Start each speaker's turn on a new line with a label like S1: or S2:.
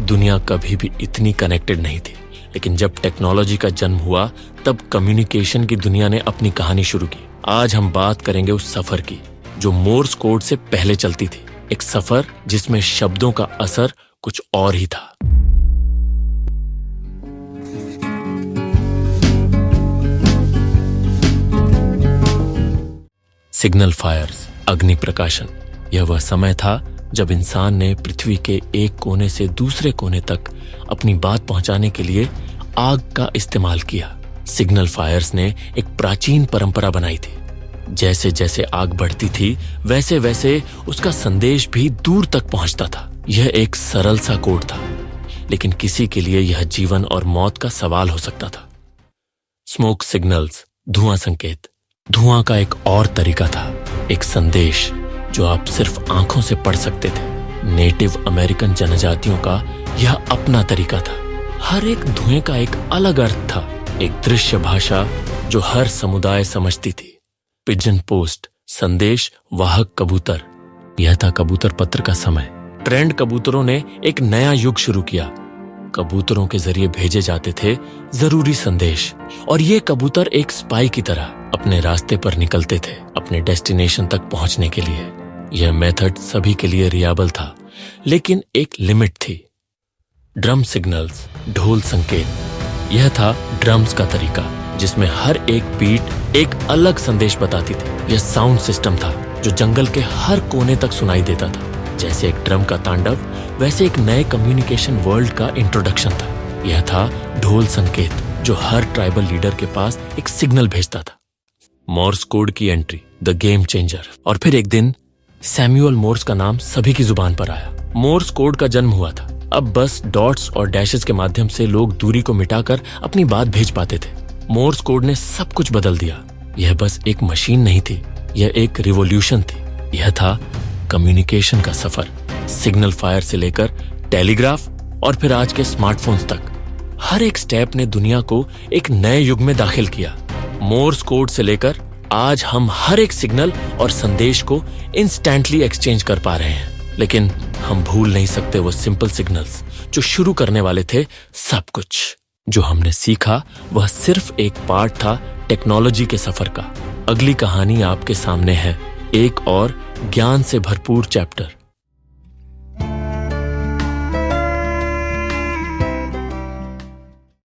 S1: दुनिया कभी भी इतनी कनेक्टेड नहीं थी, लेकिन जब टेक्नोलॉजी का जन्म हुआ तब कम्युनिकेशन की दुनिया ने अपनी कहानी शुरू की। आज हम बात करेंगे उस सफर की जो मोर्स कोड से पहले चलती थी, एक सफर जिसमें शब्दों का असर कुछ और ही था। सिग्नल फायर्स, अग्नि प्रकाशन। यह वह समय था जब इंसान ने पृथ्वी के एक कोने से दूसरे कोने तक अपनी बात पहुंचाने के लिए आग का इस्तेमाल किया। सिग्नल फायर्स ने एक प्राचीन परंपरा बनाई थी। जैसे जैसे आग बढ़ती थी वैसे वैसे उसका संदेश भी दूर तक पहुंचता था। यह एक सरल सा कोड था, लेकिन किसी के लिए यह जीवन और मौत का सवाल हो सकता था। स्मोक सिग्नल्स, धुआं संकेत। धुआं का एक और तरीका था, एक संदेश जो आप सिर्फ आंखों से पढ़ सकते थे। नेटिव अमेरिकन जनजातियों का यह अपना तरीका था। हर एक धुएं का एक अलग अर्थ था, एक दृश्य भाषा जो हर समुदाय समझती थी। पिजन पोस्ट, संदेश वाहक कबूतर। यह था कबूतर पत्र का समय। ट्रेंड कबूतरों ने एक नया युग शुरू किया। कबूतरों के जरिए भेजे जाते थे जरूरी संदेश, और ये कबूतर एक स्पाई की तरह अपने रास्ते पर निकलते थे अपने डेस्टिनेशन तक पहुंचने के लिए। यह मेथड सभी के लिए रियाबल था, लेकिन एक लिमिट थी। ड्रम सिग्नल्स, ढोल संकेत। यह था ड्रम्स का तरीका, जिसमें हर एक बीट एक अलग संदेश बताती थी। यह साउंड सिस्टम था जो जंगल के हर कोने तक सुनाई देता था। जैसे एक ड्रम का तांडव, वैसे एक नए कम्युनिकेशन वर्ल्ड का इंट्रोडक्शन था। यह था ढोल संकेत, जो हर ट्राइबल लीडर के पास एक सिग्नल भेजता था। मोर्स कोड की एंट्री, द गेम चेंजर। और फिर एक दिन सैमुअल मोर्स का नाम सभी की जुबान पर आया। मोर्स कोड का जन्म हुआ था। अब बस डॉट्स और डैशेस के माध्यम से लोग दूरी को मिटाकर अपनी बात भेज पाते थे। मोर्स कोड ने सब कुछ बदल दिया। यह बस एक मशीन नहीं थी, यह एक रिवॉल्यूशन थी। यह था कम्युनिकेशन का सफर, सिग्नल फायर से लेकर टेलीग्राफ और फिर आज के स्मार्टफोन्स तक। हर एक स्टेप ने दुनिया को एक नए युग में दाखिल किया। मोर्स कोड से लेकर आज हम हर एक सिग्नल और संदेश को इंस्टेंटली एक्सचेंज कर पा रहे हैं, लेकिन हम भूल नहीं सकते वो सिंपल सिग्नल्स जो शुरू करने वाले थे सब कुछ। जो हमने सीखा वह सिर्फ एक पार्ट था टेक्नोलॉजी के सफर का। अगली कहानी आपके सामने है, एक और ज्ञान से भरपूर चैप्टर।